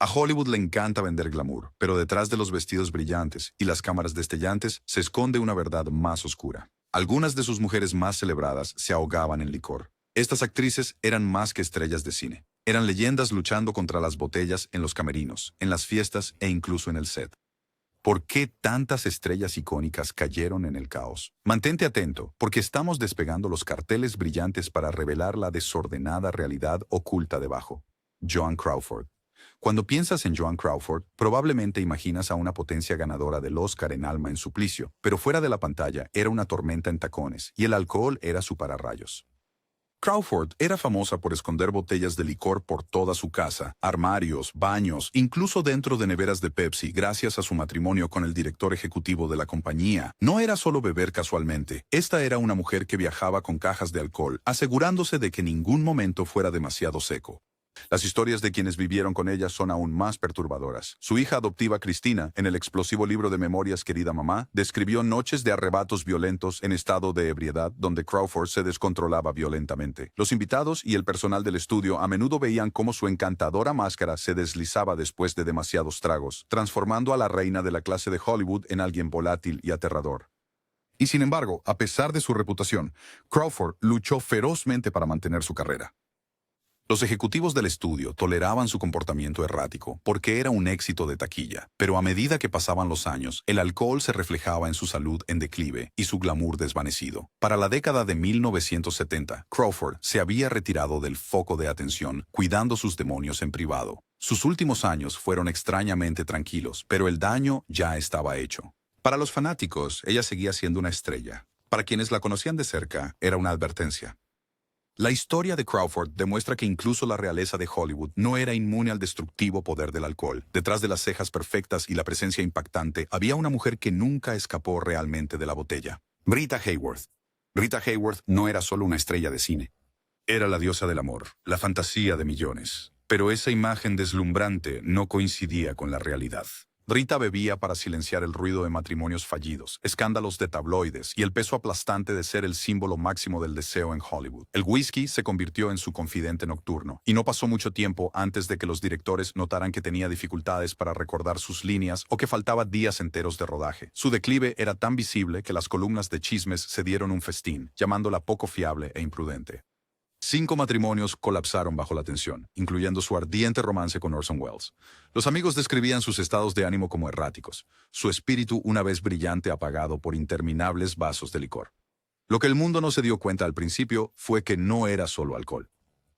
A Hollywood le encanta vender glamour, pero detrás de los vestidos brillantes y las cámaras destellantes se esconde una verdad más oscura. Algunas de sus mujeres más celebradas se ahogaban en licor. Estas actrices eran más que estrellas de cine. Eran leyendas luchando contra las botellas en los camerinos, en las fiestas e incluso en el set. ¿Por qué tantas estrellas icónicas cayeron en el caos? Mantente atento, porque estamos despegando los carteles brillantes para revelar la desordenada realidad oculta debajo. Joan Crawford. Cuando piensas en Joan Crawford, probablemente imaginas a una potencia ganadora del Oscar en Alma en Suplicio, pero fuera de la pantalla era una tormenta en tacones, y el alcohol era su pararrayos. Crawford era famosa por esconder botellas de licor por toda su casa, armarios, baños, incluso dentro de neveras de Pepsi, gracias a su matrimonio con el director ejecutivo de la compañía. No era solo beber casualmente, esta era una mujer que viajaba con cajas de alcohol, asegurándose de que ningún momento fuera demasiado seco. Las historias de quienes vivieron con ella son aún más perturbadoras. Su hija adoptiva Cristina, en el explosivo libro de memorias Querida Mamá, describió noches de arrebatos violentos en estado de ebriedad donde Crawford se descontrolaba violentamente. Los invitados y el personal del estudio a menudo veían cómo su encantadora máscara se deslizaba después de demasiados tragos, transformando a la reina de la clase de Hollywood en alguien volátil y aterrador. Y sin embargo, a pesar de su reputación, Crawford luchó ferozmente para mantener su carrera. Los ejecutivos del estudio toleraban su comportamiento errático porque era un éxito de taquilla, pero a medida que pasaban los años, el alcohol se reflejaba en su salud en declive y su glamour desvanecido. Para la década de 1970, Crawford se había retirado del foco de atención, cuidando sus demonios en privado. Sus últimos años fueron extrañamente tranquilos, pero el daño ya estaba hecho. Para los fanáticos, ella seguía siendo una estrella. Para quienes la conocían de cerca, era una advertencia. La historia de Crawford demuestra que incluso la realeza de Hollywood no era inmune al destructivo poder del alcohol. Detrás de las cejas perfectas y la presencia impactante, había una mujer que nunca escapó realmente de la botella. Rita Hayworth. Rita Hayworth no era solo una estrella de cine. Era la diosa del amor, la fantasía de millones. Pero esa imagen deslumbrante no coincidía con la realidad. Rita bebía para silenciar el ruido de matrimonios fallidos, escándalos de tabloides y el peso aplastante de ser el símbolo máximo del deseo en Hollywood. El whisky se convirtió en su confidente nocturno, y no pasó mucho tiempo antes de que los directores notaran que tenía dificultades para recordar sus líneas o que faltaba días enteros de rodaje. Su declive era tan visible que las columnas de chismes se dieron un festín, llamándola poco fiable e imprudente. 5 matrimonios colapsaron bajo la tensión, incluyendo su ardiente romance con Orson Welles. Los amigos describían sus estados de ánimo como erráticos, su espíritu una vez brillante apagado por interminables vasos de licor. Lo que el mundo no se dio cuenta al principio fue que no era solo alcohol.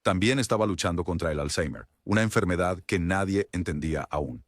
También estaba luchando contra el Alzheimer, una enfermedad que nadie entendía aún.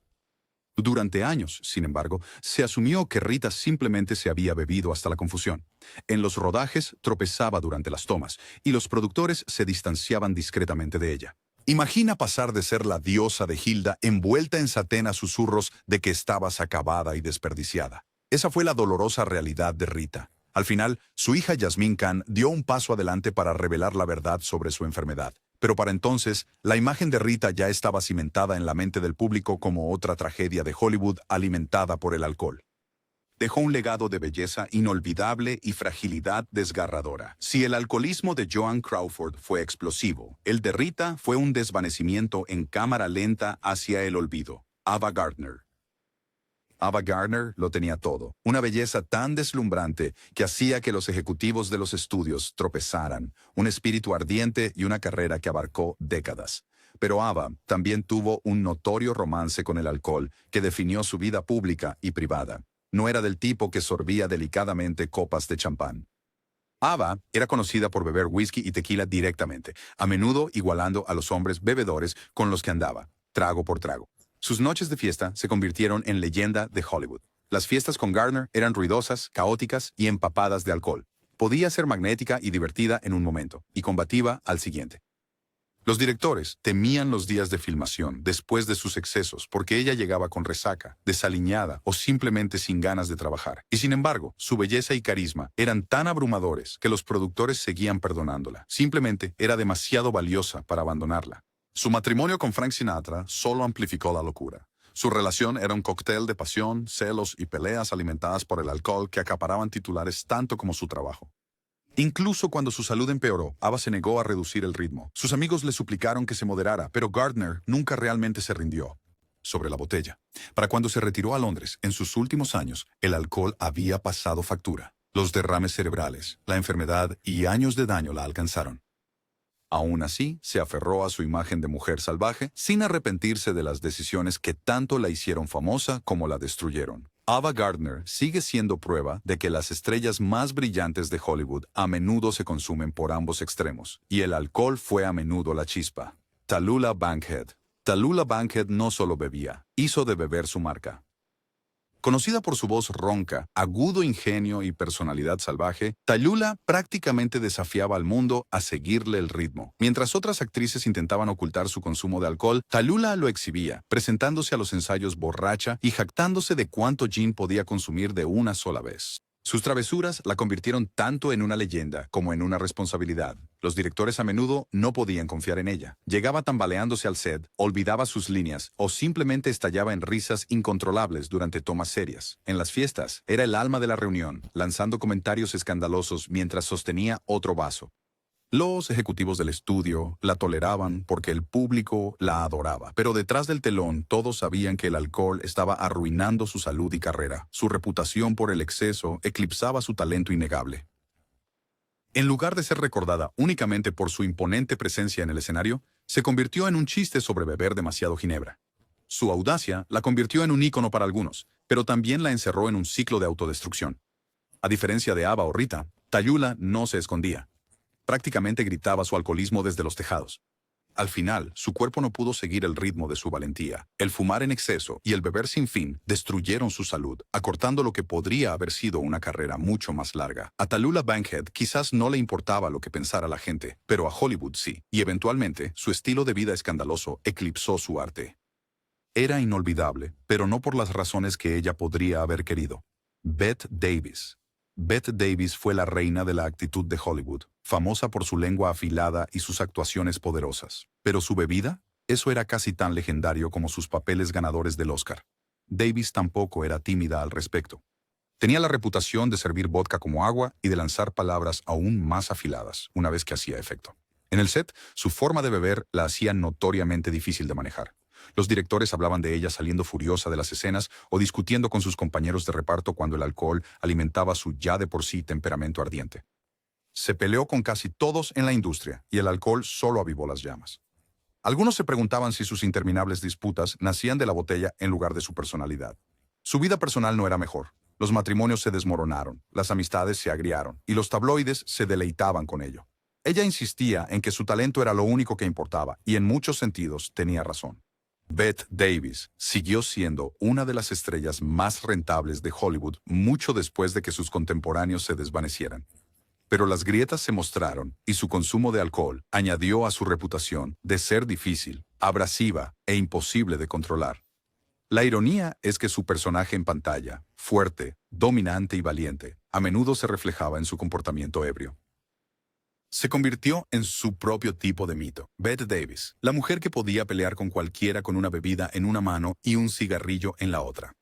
Durante años, sin embargo, se asumió que Rita simplemente se había bebido hasta la confusión. En los rodajes tropezaba durante las tomas, y los productores se distanciaban discretamente de ella. Imagina pasar de ser la diosa de Hilda envuelta en satén a susurros de que estabas acabada y desperdiciada. Esa fue la dolorosa realidad de Rita. Al final, su hija Yasmine Khan dio un paso adelante para revelar la verdad sobre su enfermedad. Pero para entonces, la imagen de Rita ya estaba cimentada en la mente del público como otra tragedia de Hollywood alimentada por el alcohol. Dejó un legado de belleza inolvidable y fragilidad desgarradora. Si el alcoholismo de Joan Crawford fue explosivo, el de Rita fue un desvanecimiento en cámara lenta hacia el olvido. Ava Gardner. Ava Gardner lo tenía todo, una belleza tan deslumbrante que hacía que los ejecutivos de los estudios tropezaran, un espíritu ardiente y una carrera que abarcó décadas. Pero Ava también tuvo un notorio romance con el alcohol que definió su vida pública y privada. No era del tipo que sorbía delicadamente copas de champán. Ava era conocida por beber whisky y tequila directamente, a menudo igualando a los hombres bebedores con los que andaba, trago por trago. Sus noches de fiesta se convirtieron en leyenda de Hollywood. Las fiestas con Gardner eran ruidosas, caóticas y empapadas de alcohol. Podía ser magnética y divertida en un momento, y combativa al siguiente. Los directores temían los días de filmación después de sus excesos porque ella llegaba con resaca, desaliñada o simplemente sin ganas de trabajar. Y sin embargo, su belleza y carisma eran tan abrumadores que los productores seguían perdonándola. Simplemente era demasiado valiosa para abandonarla. Su matrimonio con Frank Sinatra solo amplificó la locura. Su relación era un cóctel de pasión, celos y peleas alimentadas por el alcohol que acaparaban titulares tanto como su trabajo. Incluso cuando su salud empeoró, Ava se negó a reducir el ritmo. Sus amigos le suplicaron que se moderara, pero Gardner nunca realmente se rindió. sobre la botella. Para cuando se retiró a Londres, en sus últimos años, el alcohol había pasado factura. Los derrames cerebrales, la enfermedad y años de daño la alcanzaron. Aún así, se aferró a su imagen de mujer salvaje, sin arrepentirse de las decisiones que tanto la hicieron famosa como la destruyeron. Ava Gardner sigue siendo prueba de que las estrellas más brillantes de Hollywood a menudo se consumen por ambos extremos, y el alcohol fue a menudo la chispa. Tallulah Bankhead. Tallulah Bankhead no solo bebía, hizo de beber su marca. Conocida por su voz ronca, agudo ingenio y personalidad salvaje, Tallulah prácticamente desafiaba al mundo a seguirle el ritmo. Mientras otras actrices intentaban ocultar su consumo de alcohol, Tallulah lo exhibía, presentándose a los ensayos borracha y jactándose de cuánto gin podía consumir de una sola vez. Sus travesuras la convirtieron tanto en una leyenda como en una responsabilidad. Los directores a menudo no podían confiar en ella. Llegaba tambaleándose al set, olvidaba sus líneas o simplemente estallaba en risas incontrolables durante tomas serias. En las fiestas, era el alma de la reunión, lanzando comentarios escandalosos mientras sostenía otro vaso. Los ejecutivos del estudio la toleraban porque el público la adoraba, pero detrás del telón todos sabían que el alcohol estaba arruinando su salud y carrera. Su reputación por el exceso eclipsaba su talento innegable. En lugar de ser recordada únicamente por su imponente presencia en el escenario, se convirtió en un chiste sobre beber demasiado ginebra. Su audacia la convirtió en un ícono para algunos, pero también la encerró en un ciclo de autodestrucción. A diferencia de Ava o Rita, Tallulah no se escondía. Prácticamente gritaba su alcoholismo desde los tejados. Al final, su cuerpo no pudo seguir el ritmo de su valentía. El fumar en exceso y el beber sin fin destruyeron su salud, acortando lo que podría haber sido una carrera mucho más larga. A Tallulah Bankhead quizás no le importaba lo que pensara la gente, pero a Hollywood sí, y eventualmente su estilo de vida escandaloso eclipsó su arte. Era inolvidable, pero no por las razones que ella podría haber querido. Bette Davis. Bette Davis fue la reina de la actitud de Hollywood, famosa por su lengua afilada y sus actuaciones poderosas. Pero su bebida, eso era casi tan legendario como sus papeles ganadores del Oscar. Davis tampoco era tímida al respecto. Tenía la reputación de servir vodka como agua y de lanzar palabras aún más afiladas, una vez que hacía efecto. En el set, su forma de beber la hacía notoriamente difícil de manejar. Los directores hablaban de ella saliendo furiosa de las escenas o discutiendo con sus compañeros de reparto cuando el alcohol alimentaba su ya de por sí temperamento ardiente. Se peleó con casi todos en la industria y el alcohol solo avivó las llamas. Algunos se preguntaban si sus interminables disputas nacían de la botella en lugar de su personalidad. Su vida personal no era mejor. Los matrimonios se desmoronaron, las amistades se agriaron y los tabloides se deleitaban con ello. Ella insistía en que su talento era lo único que importaba y en muchos sentidos tenía razón. Bette Davis siguió siendo una de las estrellas más rentables de Hollywood mucho después de que sus contemporáneos se desvanecieran. Pero las grietas se mostraron y su consumo de alcohol añadió a su reputación de ser difícil, abrasiva e imposible de controlar. La ironía es que su personaje en pantalla, fuerte, dominante y valiente, a menudo se reflejaba en su comportamiento ebrio. Se convirtió en su propio tipo de mito. Bette Davis, la mujer que podía pelear con cualquiera con una bebida en una mano y un cigarrillo en la otra.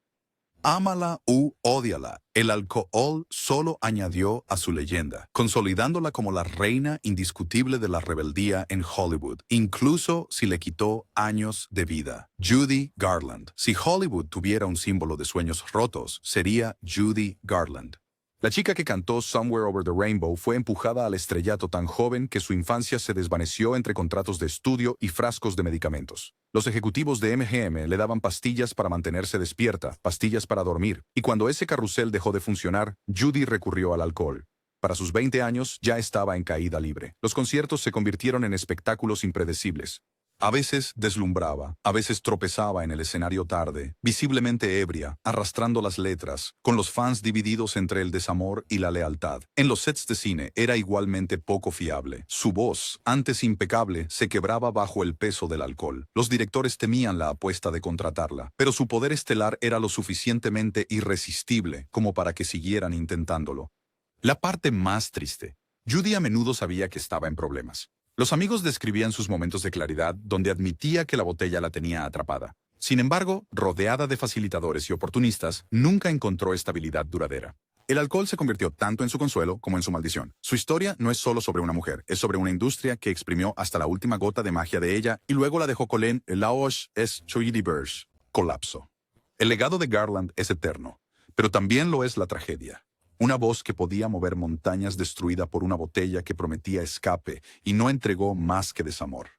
Ámala u ódiala, el alcohol solo añadió a su leyenda, consolidándola como la reina indiscutible de la rebeldía en Hollywood, incluso si le quitó años de vida. Judy Garland. Si Hollywood tuviera un símbolo de sueños rotos, sería Judy Garland. La chica que cantó Somewhere Over the Rainbow fue empujada al estrellato tan joven que su infancia se desvaneció entre contratos de estudio y frascos de medicamentos. Los ejecutivos de MGM le daban pastillas para mantenerse despierta, pastillas para dormir, y cuando ese carrusel dejó de funcionar, Judy recurrió al alcohol. Para sus 20 años ya estaba en caída libre. Los conciertos se convirtieron en espectáculos impredecibles. A veces deslumbraba, a veces tropezaba en el escenario tarde, visiblemente ebria, arrastrando las letras, con los fans divididos entre el desamor y la lealtad. En los sets de cine era igualmente poco fiable. Su voz, antes impecable, se quebraba bajo el peso del alcohol. Los directores temían la apuesta de contratarla, pero su poder estelar era lo suficientemente irresistible como para que siguieran intentándolo. La parte más triste. Judy a menudo sabía que estaba en problemas. Los amigos describían sus momentos de claridad donde admitía que la botella la tenía atrapada. Sin embargo, rodeada de facilitadores y oportunistas, nunca encontró estabilidad duradera. El alcohol se convirtió tanto en su consuelo como en su maldición. Su historia no es solo sobre una mujer, es sobre una industria que exprimió hasta la última gota de magia de ella y luego la dejó colen el laosh es choili berge. Colapso. El legado de Garland es eterno, pero también lo es la tragedia. Una voz que podía mover montañas destruida por una botella que prometía escape y no entregó más que desamor.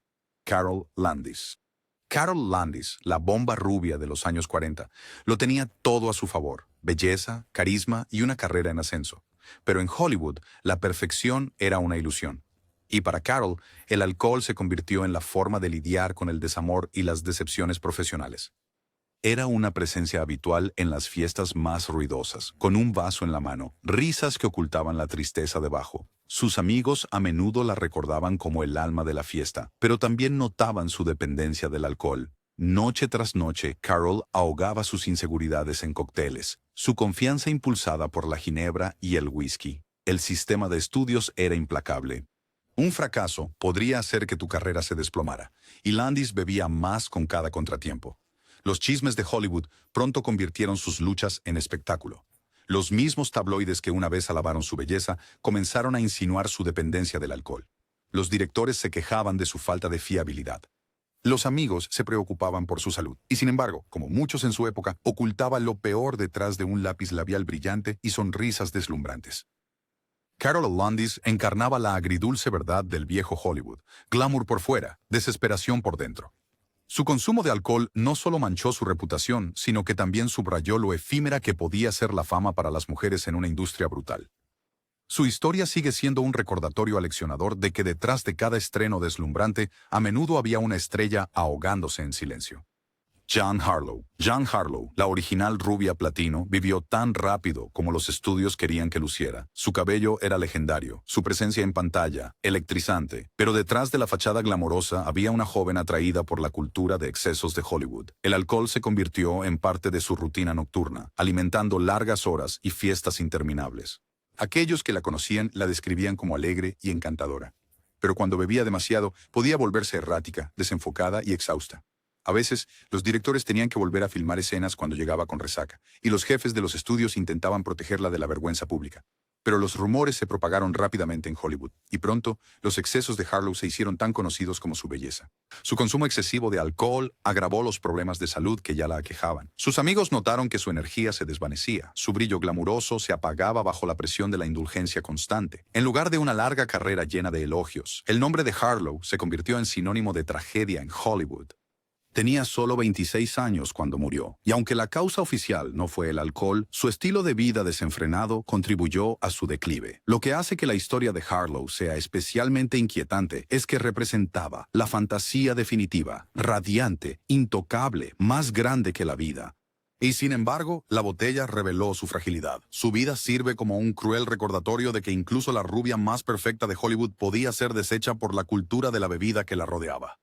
Carole Landis. Carole Landis, la bomba rubia de los años 40, lo tenía todo a su favor: belleza, carisma y una carrera en ascenso. Pero en Hollywood, la perfección era una ilusión. Y para Carole, el alcohol se convirtió en la forma de lidiar con el desamor y las decepciones profesionales. Era una presencia habitual en las fiestas más ruidosas, con un vaso en la mano, risas que ocultaban la tristeza debajo. Sus amigos a menudo la recordaban como el alma de la fiesta, pero también notaban su dependencia del alcohol. Noche tras noche, Carole ahogaba sus inseguridades en cócteles, su confianza impulsada por la ginebra y el whisky. El sistema de estudios era implacable. Un fracaso podría hacer que tu carrera se desplomara, y Landis bebía más con cada contratiempo. Los chismes de Hollywood pronto convirtieron sus luchas en espectáculo. Los mismos tabloides que una vez alabaron su belleza comenzaron a insinuar su dependencia del alcohol. Los directores se quejaban de su falta de fiabilidad. Los amigos se preocupaban por su salud, y sin embargo, como muchos en su época, ocultaba lo peor detrás de un lápiz labial brillante y sonrisas deslumbrantes. Carole Landis encarnaba la agridulce verdad del viejo Hollywood: glamour por fuera, desesperación por dentro. Su consumo de alcohol no solo manchó su reputación, sino que también subrayó lo efímera que podía ser la fama para las mujeres en una industria brutal. Su historia sigue siendo un recordatorio aleccionador de que detrás de cada estreno deslumbrante, a menudo había una estrella ahogándose en silencio. Jean Harlow. Jean Harlow, la original rubia platino, vivió tan rápido como los estudios querían que luciera. Su cabello era legendario, su presencia en pantalla, electrizante. Pero detrás de la fachada glamorosa había una joven atraída por la cultura de excesos de Hollywood. El alcohol se convirtió en parte de su rutina nocturna, alimentando largas horas y fiestas interminables. Aquellos que la conocían la describían como alegre y encantadora. Pero cuando bebía demasiado, podía volverse errática, desenfocada y exhausta. A veces, los directores tenían que volver a filmar escenas cuando llegaba con resaca, y los jefes de los estudios intentaban protegerla de la vergüenza pública. Pero los rumores se propagaron rápidamente en Hollywood, y pronto los excesos de Harlow se hicieron tan conocidos como su belleza. Su consumo excesivo de alcohol agravó los problemas de salud que ya la aquejaban. Sus amigos notaron que su energía se desvanecía, su brillo glamuroso se apagaba bajo la presión de la indulgencia constante. En lugar de una larga carrera llena de elogios, el nombre de Harlow se convirtió en sinónimo de tragedia en Hollywood. Tenía solo 26 años cuando murió, y aunque la causa oficial no fue el alcohol, su estilo de vida desenfrenado contribuyó a su declive. Lo que hace que la historia de Harlow sea especialmente inquietante es que representaba la fantasía definitiva, radiante, intocable, más grande que la vida. Y sin embargo, la botella reveló su fragilidad. Su vida sirve como un cruel recordatorio de que incluso la rubia más perfecta de Hollywood podía ser deshecha por la cultura de la bebida que la rodeaba.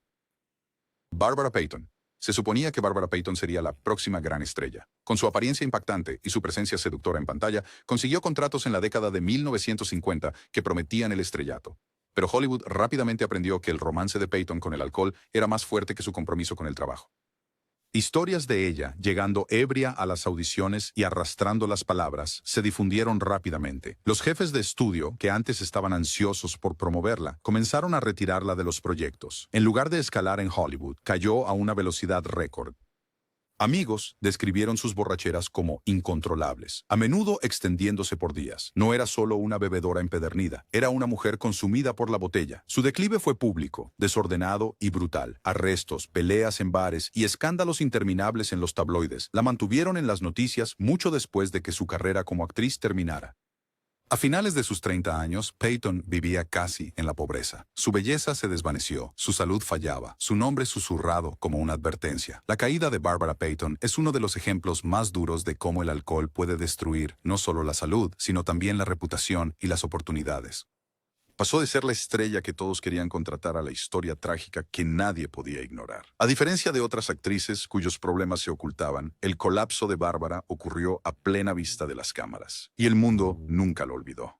Barbara Payton. Se suponía que Barbara Payton sería la próxima gran estrella. Con su apariencia impactante y su presencia seductora en pantalla, consiguió contratos en la década de 1950 que prometían el estrellato. Pero Hollywood rápidamente aprendió que el romance de Payton con el alcohol era más fuerte que su compromiso con el trabajo. Historias de ella, llegando ebria a las audiciones y arrastrando las palabras, se difundieron rápidamente. Los jefes de estudio, que antes estaban ansiosos por promoverla, comenzaron a retirarla de los proyectos. En lugar de escalar en Hollywood, cayó a una velocidad récord. Amigos describieron sus borracheras como incontrolables, a menudo extendiéndose por días. No era solo una bebedora empedernida, era una mujer consumida por la botella. Su declive fue público, desordenado y brutal. Arrestos, peleas en bares y escándalos interminables en los tabloides la mantuvieron en las noticias mucho después de que su carrera como actriz terminara. A finales de sus 30 años, Payton vivía casi en la pobreza. Su belleza se desvaneció, su salud fallaba, su nombre susurrado como una advertencia. La caída de Barbara Payton es uno de los ejemplos más duros de cómo el alcohol puede destruir no solo la salud, sino también la reputación y las oportunidades. Pasó de ser la estrella que todos querían contratar a la historia trágica que nadie podía ignorar. A diferencia de otras actrices cuyos problemas se ocultaban, el colapso de Bárbara ocurrió a plena vista de las cámaras, y el mundo nunca lo olvidó.